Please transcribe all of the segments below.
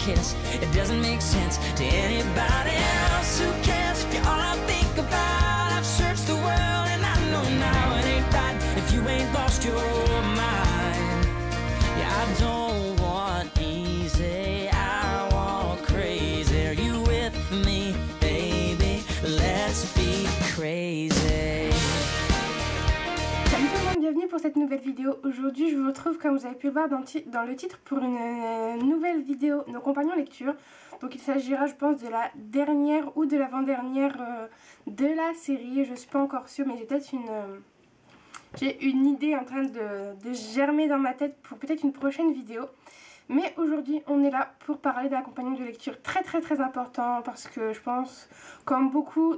kiss. It doesn't make sense to anybody else. Who cares if you're all I think about? I've searched the world and I know now it ain't right if you ain't lost your mind. Yeah, I don't want easy, I want crazy. Are you with me, baby? Let's be crazy. Salut tout le monde, bienvenue pour cette nouvelle vidéo. Aujourd'hui je vous retrouve, comme vous avez pu le voir dans le titre, pour une nouvelle vidéo, nos compagnons lecture. Donc il s'agira, je pense, de la dernière ou de l'avant-dernière de la série. Je suis pas encore sûre, mais j'ai peut-être une idée en train de germer dans ma tête pour peut-être une prochaine vidéo. Mais aujourd'hui on est là pour parler d'un compagnon de lecture très important, parce que je pense, comme beaucoup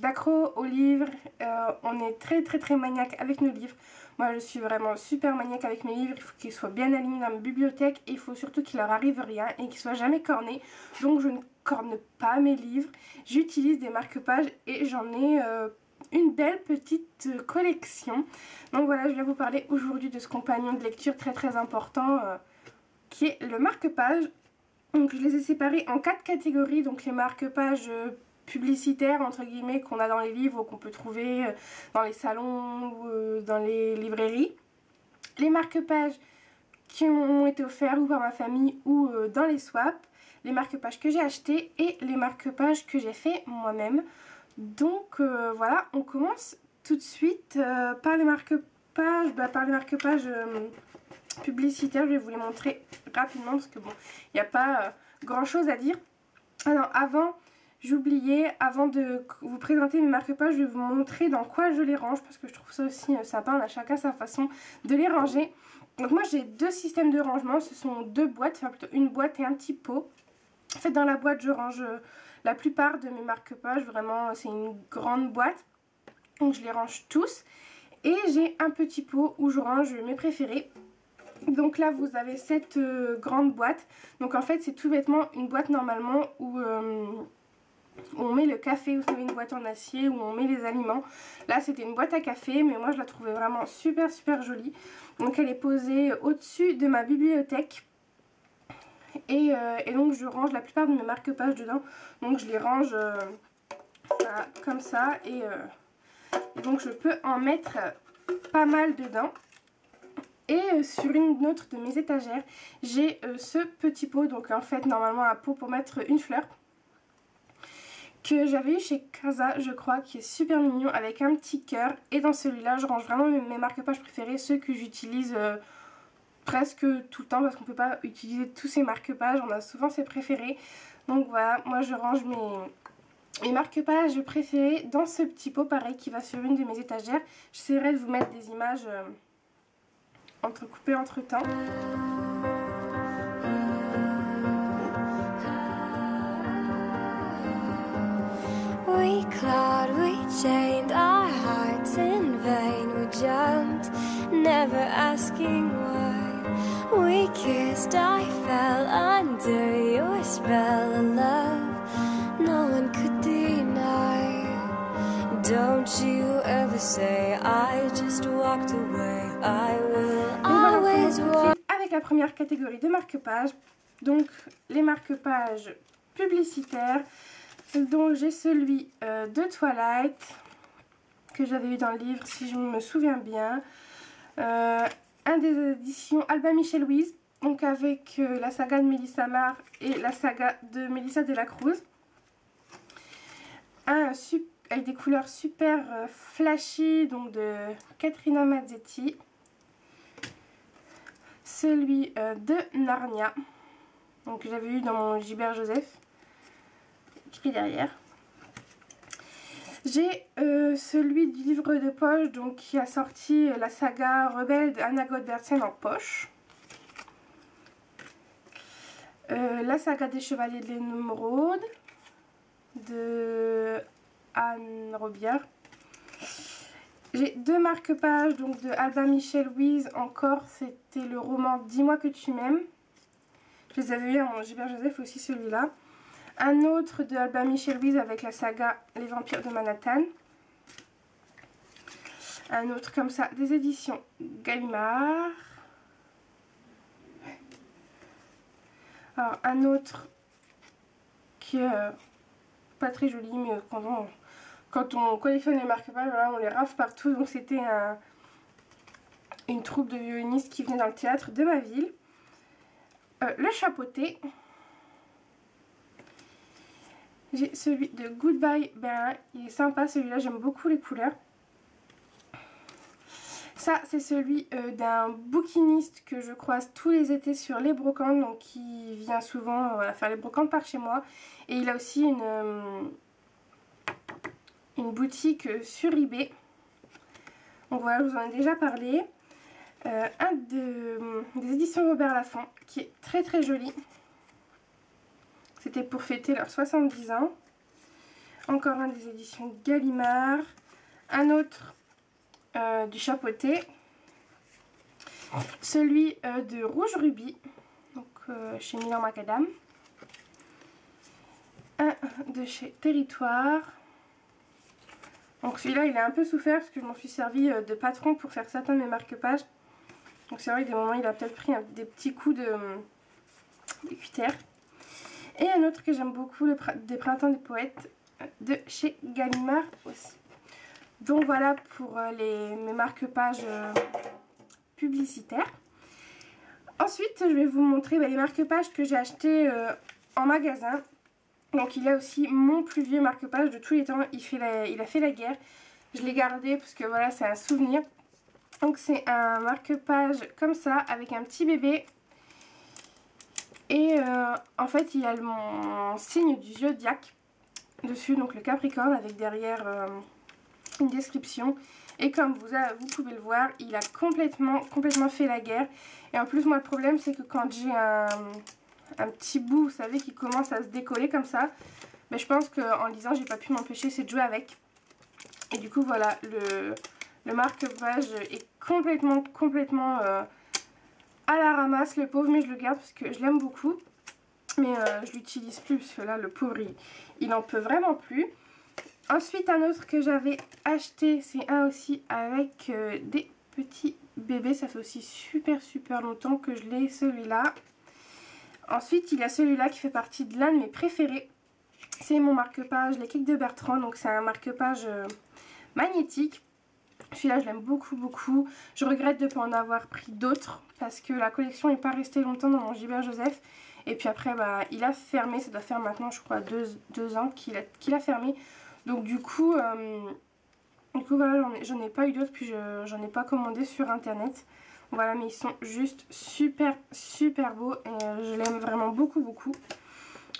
d'accros aux livres, on est très maniaque avec nos livres. Moi je suis vraiment super maniaque avec mes livres. Il faut qu'ils soient bien alignés dans ma bibliothèque et il faut surtout qu'il leur arrive rien et qu'ils soient jamais cornés. Donc je ne corne pas mes livres, j'utilise des marque-pages et j'en ai une belle petite collection. Donc voilà, je viens vous parler aujourd'hui de ce compagnon de lecture très important qui est le marque-page. Donc je les ai séparés en 4 catégories. Donc les marque-pages publicitaires entre guillemets qu'on a dans les livres ou qu'on peut trouver dans les salons ou dans les librairies. Les marque-pages qui m'ont été offerts ou par ma famille ou dans les swaps. Les marque-pages que j'ai achetés et les marque-pages que j'ai fait moi-même. Donc voilà, on commence tout de suite par les marque-pages. Par les marque-pages publicitaires, je vais vous les montrer rapidement parce que bon, il n'y a pas grand chose à dire. Alors avant, j'oubliais, avant de vous présenter mes marque-pages, je vais vous montrer dans quoi je les range parce que je trouve ça aussi sympa. On a chacun sa façon de les ranger. Donc moi j'ai deux systèmes de rangement, ce sont deux boîtes, enfin plutôt une boîte et un petit pot. En fait dans la boîte je range la plupart de mes marque-pages, vraiment c'est une grande boîte, donc je les range tous. Et j'ai un petit pot où je range mes préférés. Donc là vous avez cette grande boîte. Donc en fait c'est tout bêtement une boîte normalement où on met le café. Vous savez, une boîte en acier où on met les aliments. Là c'était une boîte à café, mais moi je la trouvais vraiment super jolie. Donc elle est posée au-dessus de ma bibliothèque. Et donc je range la plupart de mes marque-pages dedans. Donc je les range comme ça. Et donc je peux en mettre pas mal dedans. Et sur une autre de mes étagères, j'ai ce petit pot. Donc en fait normalement un pot pour mettre une fleur, que j'avais eu chez Casa je crois, qui est super mignon avec un petit cœur. Et dans celui-là je range vraiment mes marque-pages préférés, ceux que j'utilise presque tout le temps parce qu'on ne peut pas utiliser tous ces marque-pages, on a souvent ses préférés. Donc voilà, moi je range mes marque-pages préférés dans ce petit pot pareil qui va sur une de mes étagères. J'essaierai de vous mettre des images entrecoupées entre temps. We clawed, we chained our hearts in vain. We jumped, never asking why. We kissed, I fell under your spell of love no one could deny. Don't you ever say I just walked away. I will always walk. Avec la première catégorie de marque-pages, donc les marque-pages publicitaires. Donc j'ai celui de Twilight que j'avais eu dans le livre si je me souviens bien, un des éditions Alba Michel Louise, donc avec la saga de Melissa Marr et la saga de Melissa de la Cruz, avec des couleurs super flashy, donc de Catriona Mazzetti, celui de Narnia, donc que j'avais eu dans mon Gilbert Joseph, écrit derrière. J'ai celui du livre de poche, donc qui a sorti la saga Rebelle d'Anna Goldbergsen en poche. La saga des Chevaliers de l'Émeraude de Anne Robillard. J'ai deux marque-pages donc de Alba Michel Louise, encore c'était le roman Dis-moi que tu m'aimes. Je les avais eu à mon Gilbert Joseph aussi, celui-là. Un autre de Alba Michel Louise avec la saga Les Vampires de Manhattan. Un autre comme ça des éditions Gallimard. Alors un autre qui est pas très joli, mais quand on collectionne les marque-pages, voilà, on les rafle partout. Donc c'était une troupe de violonistes qui venait dans le théâtre de ma ville. Le chapeauté. J'ai celui de Goodbye Berlin, il est sympa celui-là, j'aime beaucoup les couleurs. Ça c'est celui d'un bouquiniste que je croise tous les étés sur les brocantes, donc qui vient souvent faire les brocantes par chez moi. Et il a aussi une boutique sur eBay. Donc voilà, je vous en ai déjà parlé. Des éditions Robert Laffont qui est très très joli. C'était pour fêter leurs 70 ans. Encore un des éditions Gallimard. Un autre du chapeauté. Celui de Rouge Rubis, donc chez Milan Macadam. Un de chez Territoire. Donc celui-là il a un peu souffert parce que je m'en suis servi de patron pour faire certains de mes marque-pages. Donc c'est vrai que des moments il a peut-être pris des petits coups de cutter. Et un autre que j'aime beaucoup, des Printemps des Poètes de chez Gallimard aussi. Donc voilà pour mes marque-pages publicitaires. Ensuite je vais vous montrer les marque-pages que j'ai achetés en magasin. Donc il y a aussi mon plus vieux marque-page de tous les temps, il a fait la guerre. Je l'ai gardé parce que voilà, c'est un souvenir. Donc c'est un marque-page comme ça avec un petit bébé. Et en fait il y a mon signe du zodiaque dessus, donc le Capricorne, avec derrière une description. Et comme vous pouvez le voir, il a complètement fait la guerre. Et en plus moi le problème c'est que quand j'ai un petit bout, vous savez, qui commence à se décoller comme ça, mais je pense qu'en lisant j'ai pas pu m'empêcher, c'est de jouer avec. Et du coup voilà, le marque-page est complètement à la ramasse, le pauvre, mais je le garde parce que je l'aime beaucoup. Mais je l'utilise plus parce que là le pauvre il en peut vraiment plus. Ensuite un autre que j'avais acheté, c'est un aussi avec des petits bébés. Ça fait aussi super longtemps que je l'ai, celui-là. Ensuite il y a celui-là qui fait partie de l'un de mes préférés. C'est mon marque-page, les Cakes de Bertrand. Donc c'est un marque-page magnétique. Celui-là je l'aime beaucoup. Je regrette de ne pas en avoir pris d'autres parce que la collection n'est pas restée longtemps dans mon Gilbert Joseph. Et puis après il a fermé, ça doit faire maintenant je crois 2 ans qu'il a fermé. Donc du coup voilà, j'en ai pas eu d'autres, puis j'en ai pas commandé sur internet. Voilà, mais ils sont juste super beaux et je l'aime vraiment beaucoup.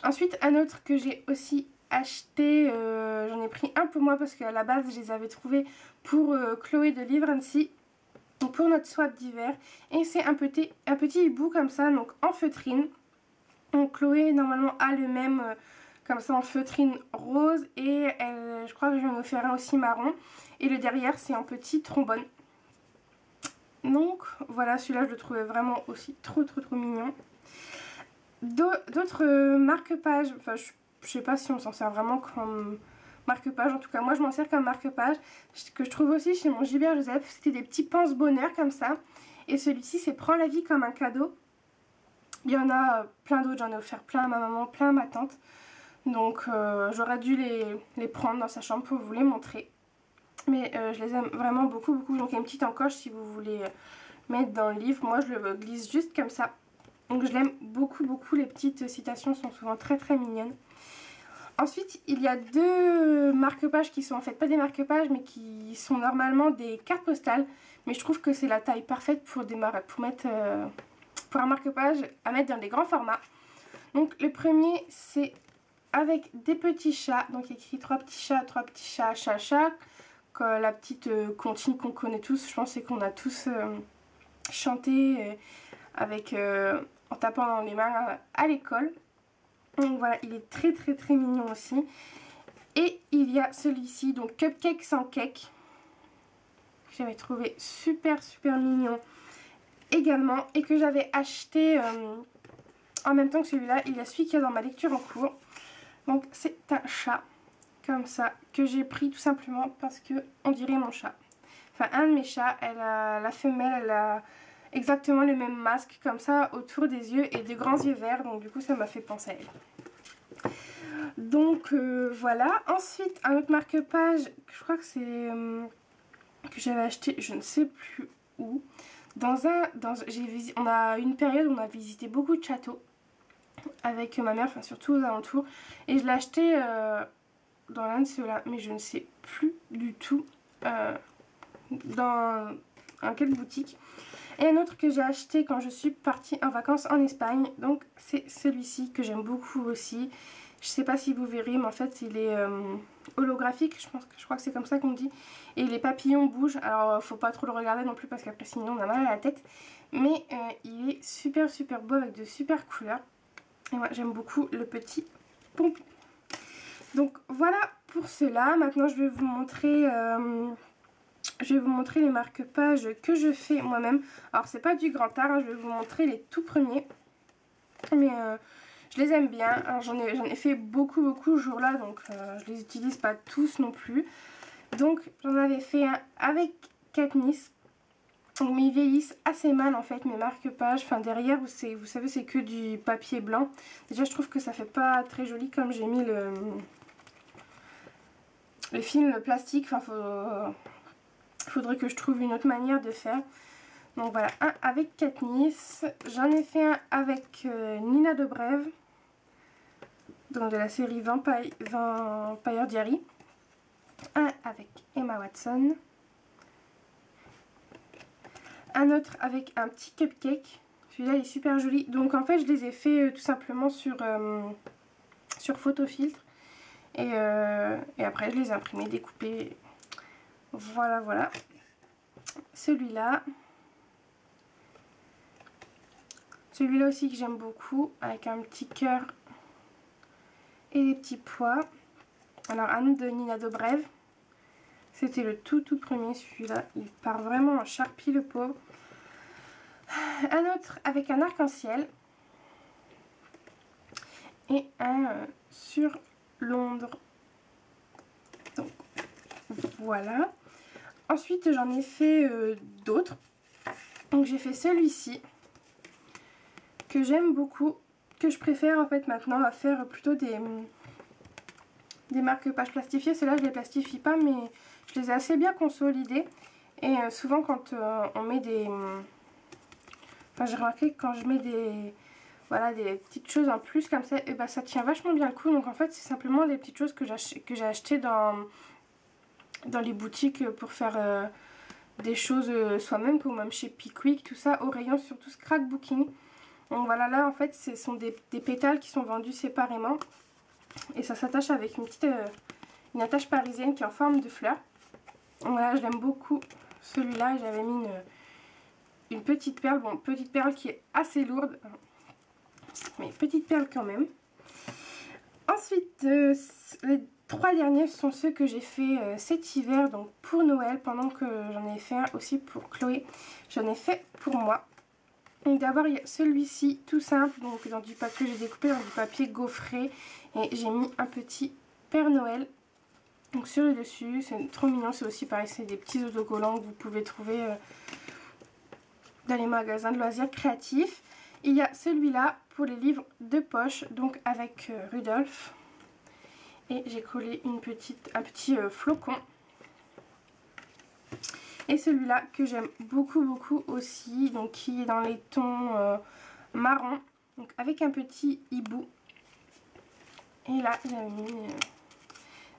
Ensuite un autre que j'ai aussi acheté, j'en ai pris un pour moi parce qu'à la base je les avais trouvés pour Chloé de Livrency, donc pour notre swap d'hiver. Et c'est un petit hibou comme ça, donc en feutrine. Donc Chloé normalement a le même comme ça en feutrine rose, et je crois que je vais me faire un aussi marron. Et le derrière c'est en petit trombone. Donc voilà, celui-là je le trouvais vraiment aussi trop mignon. D'autres marque-pages, enfin je sais pas si on s'en sert vraiment comme marque-page, en tout cas moi je m'en sers comme marque-page, que je trouve aussi chez mon Gilbert Joseph. C'était des petits pense-bonheur comme ça. Et celui-ci c'est Prends la vie comme un cadeau. Il y en a plein d'autres, j'en ai offert plein à ma maman, plein à ma tante. Donc j'aurais dû les prendre dans sa chambre pour vous les montrer. Mais je les aime vraiment beaucoup. Donc il y a une petite encoche si vous voulez mettre dans le livre. Moi je le glisse juste comme ça. Donc je l'aime beaucoup. Les petites citations sont souvent très mignonnes. Ensuite il y a 2 marque-pages qui sont en fait pas des marque-pages, mais qui sont normalement des cartes postales. Mais je trouve que c'est la taille parfaite pour un marque-page à mettre dans des grands formats. Donc le premier c'est avec des petits chats. Donc il y a écrit 3 petits chats, chat. La petite comptine qu'on connaît tous, je pense qu'on a tous chanté en tapant dans les mains à l'école. Donc voilà, il est très mignon aussi. Et il y a celui-ci, donc Cupcake sans cake, que j'avais trouvé super mignon également, et que j'avais acheté en même temps que celui-là. Il y a celui qui est dans ma lecture en cours. Donc c'est un chat comme ça que j'ai pris tout simplement parce que on dirait mon chat. Enfin un de mes chats, la femelle exactement le même masque comme ça autour des yeux et de grands yeux verts, donc du coup ça m'a fait penser à elle. Donc voilà. Ensuite un autre marque-page, je crois que c'est que j'avais acheté, je ne sais plus où. On a une période où on a visité beaucoup de châteaux avec ma mère, enfin surtout aux alentours, et je l'ai acheté dans l'un de ceux-là, mais je ne sais plus du tout dans quelle boutique. Et un autre que j'ai acheté quand je suis partie en vacances en Espagne, donc c'est celui-ci que j'aime beaucoup aussi. Je sais pas si vous verrez, mais en fait il est holographique, je crois que c'est comme ça qu'on dit. Et les papillons bougent, alors faut pas trop le regarder non plus parce qu'après sinon on a mal à la tête. Mais il est super beau avec de super couleurs. Et moi j'aime beaucoup le petit pompon. Donc voilà pour cela. Maintenant je vais vous montrer les marque-pages que je fais moi-même. Alors c'est pas du grand art, hein, je vais vous montrer les tout premiers. Mais je les aime bien. Alors j'en ai fait beaucoup ce jour-là, donc je les utilise pas tous non plus. Donc j'en avais fait un avec Katniss. Mais ils vieillissent assez mal en fait mes marque-pages. Enfin derrière vous savez c'est que du papier blanc. Déjà je trouve que ça fait pas très joli comme j'ai mis le film plastique. Enfin faudrait que je trouve une autre manière de faire. Donc voilà, un avec Katniss. J'en ai fait un avec Nina Dobrev. Donc de la série Vampire Diaries. Un avec Emma Watson. Un autre avec un petit cupcake. Celui-là il est super joli. Donc en fait je les ai fait tout simplement sur photofiltre. Et après je les ai imprimés, découpés. Voilà. Celui-là aussi que j'aime beaucoup, avec un petit cœur et des petits pois. Alors un autre de Nina Dobrev. C'était le tout premier, celui-là. Il part vraiment en charpie le pauvre. Un autre avec un arc-en-ciel. Et un sur Londres. Donc voilà. Ensuite j'en ai fait d'autres. Donc j'ai fait celui-ci que j'aime beaucoup, que je préfère en fait maintenant à faire plutôt des marque-pages plastifiés. Ceux-là je les plastifie pas, mais je les ai assez bien consolidés. Et souvent quand on met des... Enfin j'ai remarqué que quand je mets des petites choses en plus comme ça, et ben ça tient vachement bien le coup. Donc en fait c'est simplement des petites choses que j'ai achetées dans les boutiques pour faire des choses soi-même, ou même chez Pickwick, tout ça, au rayon surtout scrapbooking. Donc voilà, là en fait ce sont des pétales qui sont vendus séparément. Et ça s'attache avec une attache parisienne qui est en forme de fleur. Donc voilà, je l'aime beaucoup celui-là. J'avais mis une petite perle. Bon, petite perle qui est assez lourde, mais petite perle quand même. Ensuite, les 3 derniers sont ceux que j'ai fait cet hiver, donc pour Noël, pendant que j'en ai fait un aussi pour Chloé. J'en ai fait pour moi. Donc d'abord il y a celui-ci tout simple, donc dans du papier, j'ai découpé dans du papier gaufré et j'ai mis un petit Père Noël donc sur le dessus. C'est trop mignon, c'est aussi pareil, c'est des petits autocollants que vous pouvez trouver dans les magasins de loisirs créatifs. Il y a celui-là pour les livres de poche, donc avec Rudolph, et j'ai collé un petit flocon. Et celui-là que j'aime beaucoup aussi, donc qui est dans les tons marron, donc avec un petit hibou. Et là j'avais mis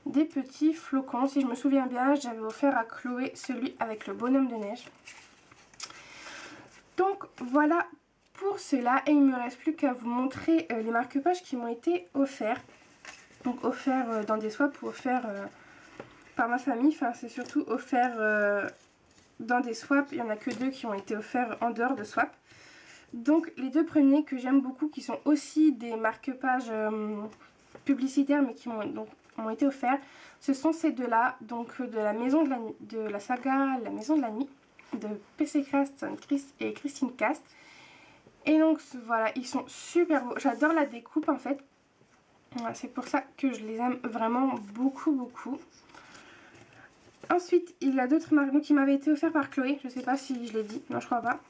des petits flocons. Si je me souviens bien, j'avais offert à Chloé celui avec le bonhomme de neige. Donc voilà pour cela, et il ne me reste plus qu'à vous montrer les marque-pages qui m'ont été offerts. Donc offerts dans des swaps ou offerts par ma famille. Enfin c'est surtout offert dans des swaps. Il n'y en a que 2 qui ont été offerts en dehors de swap. Donc les 2 premiers que j'aime beaucoup, qui sont aussi des marque-pages publicitaires mais qui m'ont été offerts, ce sont ces 2-là, donc de la saga La Maison de la Nuit de PC Craft et Christine Cast. Et donc voilà, ils sont super beaux. J'adore la découpe en fait. Voilà, c'est pour ça que je les aime vraiment beaucoup. Ensuite, il y a d'autres marques qui m'avaient été offerts par Chloé. Je sais pas si je l'ai dit, non je crois pas.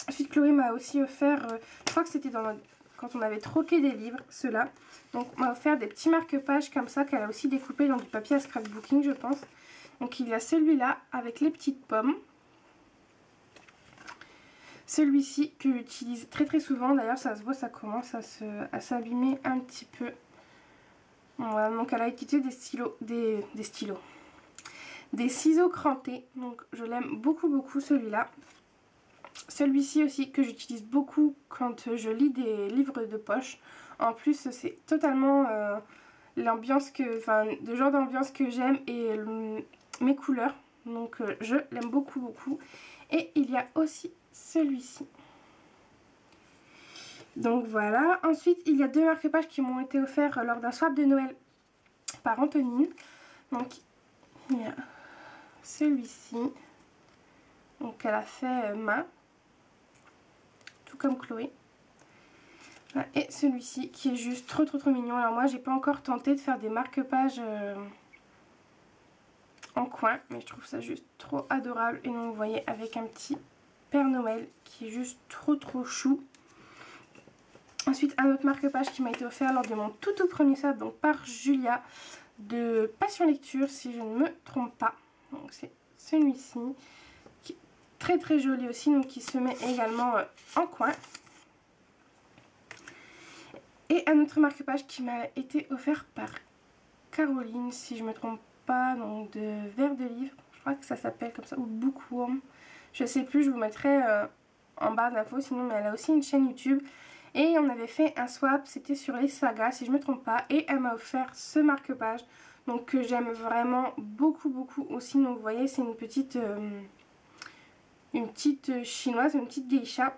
Ensuite Chloé m'a aussi offert, je crois que c'était quand on avait troqué des livres, ceux-là. Donc m'a offert des petits marque-pages comme ça qu'elle a aussi découpé dans du papier à scrapbooking je pense. Donc il y a celui-là avec les petites pommes. Celui-ci que j'utilise très très souvent, d'ailleurs ça se voit, ça commence à s'abîmer un petit peu. Voilà, donc elle a utilisé des ciseaux crantés, donc je l'aime beaucoup celui-là. Celui-ci aussi que j'utilise beaucoup quand je lis des livres de poche. En plus c'est totalement l'ambiance le genre d'ambiance que j'aime et mes couleurs. Donc je l'aime beaucoup. Et il y a aussi celui-ci. Donc voilà. Ensuite il y a deux marque-pages qui m'ont été offerts lors d'un swap de Noël par Antonine. Donc il y a celui-ci. Donc elle a fait main. Tout comme Chloé. Voilà. Et celui-ci qui est juste trop mignon. Alors moi j'ai pas encore tenté de faire des marque-pages en coin, mais je trouve ça juste trop adorable. Et donc vous voyez avec un petit Père Noël qui est juste trop chou. Ensuite un autre marque-page qui m'a été offert lors de mon tout premier swap, donc par Julia de Passion Lecture si je ne me trompe pas. Donc c'est celui-ci qui est très joli aussi, donc qui se met également en coin. Et un autre marque-page qui m'a été offert par Caroline si je ne me trompe pas, donc de Vers de Livre, je crois que ça s'appelle comme ça, ou Bookworm, je sais plus, je vous mettrai en barre d'infos sinon, mais elle a aussi une chaîne YouTube. Et on avait fait un swap, c'était sur les sagas si je ne me trompe pas, et elle m'a offert ce marque-page, donc que j'aime vraiment beaucoup aussi. Donc vous voyez c'est une petite chinoise, une petite geisha.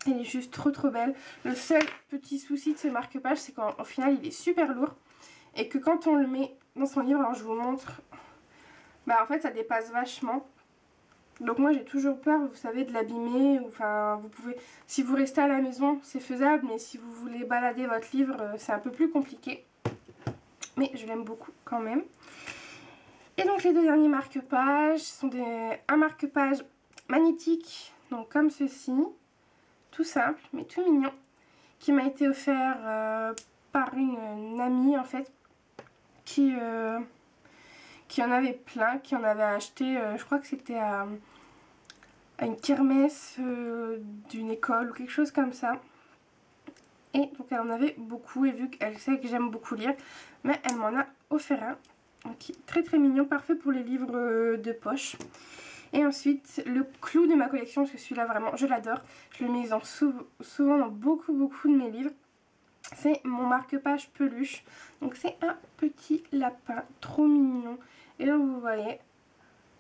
Elle est juste trop belle. Le seul petit souci de ce marque-page c'est qu'au final il est super lourd et que quand on le met dans son livre, alors je vous montre, en fait ça dépasse vachement. Donc moi j'ai toujours peur, vous savez, de l'abîmer. Enfin vous pouvez, si vous restez à la maison c'est faisable, mais si vous voulez balader votre livre c'est un peu plus compliqué. Mais je l'aime beaucoup quand même. Et donc les deux derniers marque-pages sont un marque-page magnétique, donc comme ceci. Tout simple mais tout mignon, qui m'a été offert par une amie en fait qui en avait plein, qui en avait acheté, je crois que c'était à une kermesse d'une école ou quelque chose comme ça. Et donc elle en avait beaucoup, et vu qu'elle sait que j'aime beaucoup lire, mais elle m'en a offert un, donc qui est très mignon, parfait pour les livres de poche. Et ensuite le clou de ma collection, parce que celui-là vraiment je l'adore, je le mets souvent dans beaucoup de mes livres, c'est mon marque-page peluche. Donc c'est un petit lapin trop mignon, et là vous voyez,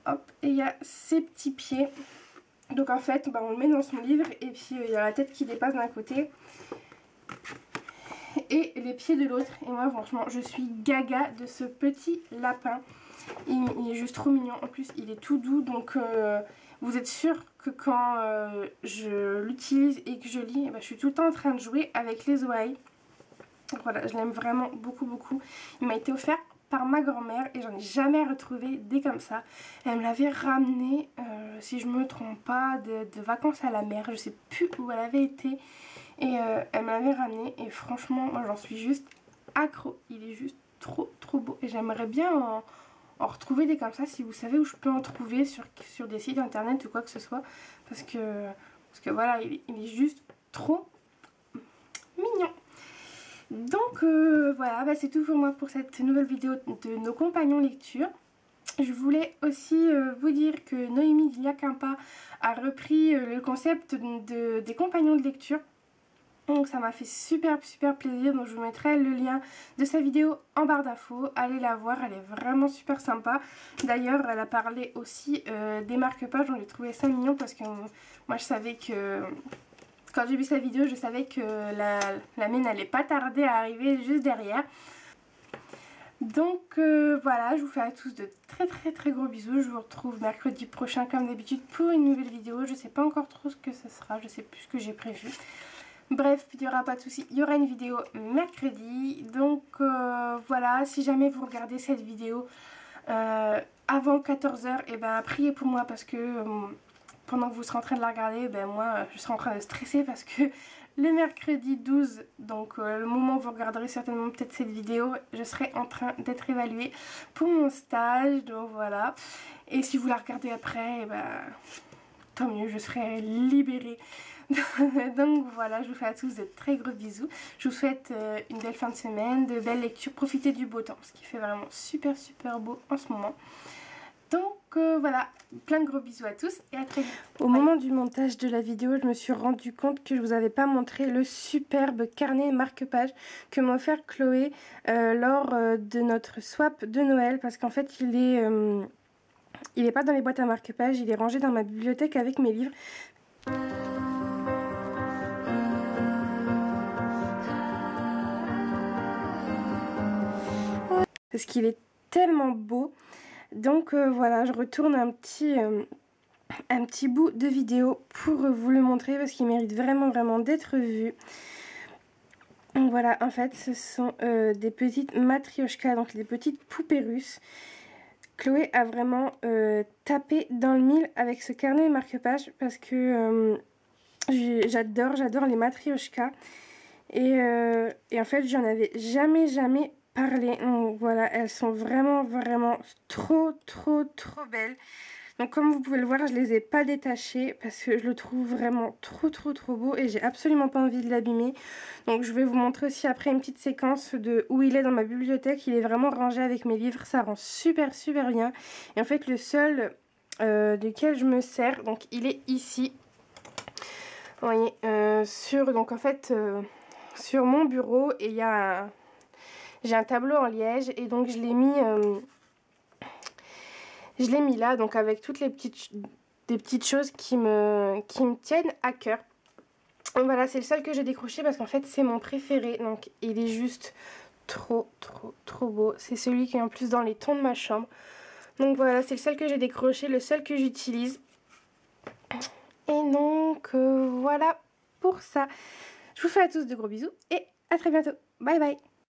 hop, et il y a ses petits pieds. Donc en fait on le met dans son livre, et puis il y a la tête qui dépasse d'un côté et les pieds de l'autre. Et moi franchement je suis gaga de ce petit lapin. Il est juste trop mignon, en plus il est tout doux, donc vous êtes sûr que quand je l'utilise et que je lis, je suis tout le temps en train de jouer avec les oreilles. Donc voilà, je l'aime vraiment beaucoup. Il m'a été offert par ma grand-mère et j'en ai jamais retrouvé des comme ça. Elle me l'avait ramené, si je me trompe pas, de vacances à la mer, je sais plus où elle avait été, et elle me l'avait ramené, et franchement moi j'en suis juste accro. Il est juste trop beau, et j'aimerais bien en retrouver des comme ça, si vous savez où je peux en trouver sur des sites internet ou quoi que ce soit, parce que voilà, il est juste trop mignon. Donc voilà, c'est tout pour moi pour cette nouvelle vidéo de nos compagnons lecture. Je voulais aussi vous dire que Noémie d'Iliacampa a repris le concept des compagnons de lecture. Donc ça m'a fait super plaisir, donc je vous mettrai le lien de sa vidéo en barre d'infos. Allez la voir, elle est vraiment super sympa. D'ailleurs elle a parlé aussi des marque-pages, on les trouvait ça mignon, parce que moi je savais que quand j'ai vu sa vidéo, je savais que la mienne n'allait pas tarder à arriver juste derrière. Donc voilà, je vous fais à tous de très gros bisous. Je vous retrouve mercredi prochain comme d'habitude pour une nouvelle vidéo. Je sais pas encore trop ce que ce sera, je sais plus ce que j'ai prévu. Bref, il n'y aura pas de souci, il y aura une vidéo mercredi. Donc voilà, si jamais vous regardez cette vidéo avant 14 h, et priez pour moi, parce que pendant que vous serez en train de la regarder, ben moi je serai en train de stresser parce que le mercredi 12, donc le moment où vous regarderez certainement peut-être cette vidéo, je serai en train d'être évaluée pour mon stage, donc voilà. Et si vous la regardez après, ben, tant mieux, je serai libérée. Donc voilà, je vous fais à tous de très gros bisous. Je vous souhaite une belle fin de semaine, de belles lectures, profitez du beau temps, parce qu'il fait vraiment super beau en ce moment. Donc voilà, plein de gros bisous à tous et à très vite. Au moment du montage de la vidéo, je me suis rendu compte que je vous avais pas montré le superbe carnet marque-page que m'a offert Chloé lors de notre swap de Noël, parce qu'en fait il est pas dans les boîtes à marque-page, il est rangé dans ma bibliothèque avec mes livres. Parce qu'il est tellement beau. Donc voilà, je retourne un petit bout de vidéo pour vous le montrer parce qu'il mérite vraiment d'être vu. Donc voilà, en fait ce sont des petites matrioshkas, donc des petites poupées russes. Chloé a vraiment tapé dans le mille avec ce carnet marque-page parce que j'adore les matrioshkas. Et en fait j'en avais jamais parlé. Donc voilà, elles sont vraiment trop belles. Donc comme vous pouvez le voir, je les ai pas détachées parce que je le trouve vraiment trop beau et j'ai absolument pas envie de l'abîmer. Donc je vais vous montrer aussi après une petite séquence de où il est dans ma bibliothèque. Il est vraiment rangé avec mes livres, ça rend super bien. Et en fait le seul duquel je me sers, donc il est ici. Vous voyez, donc en fait sur mon bureau, et il y a j'ai un tableau en liège et donc je l'ai mis là, donc avec toutes les petites choses qui me tiennent à cœur. Donc voilà, c'est le seul que j'ai décroché parce qu'en fait c'est mon préféré, donc il est juste trop beau. C'est celui qui est en plus dans les tons de ma chambre. Donc voilà, c'est le seul que j'ai décroché, le seul que j'utilise. Et donc voilà pour ça. Je vous fais à tous de gros bisous et à très bientôt. Bye bye.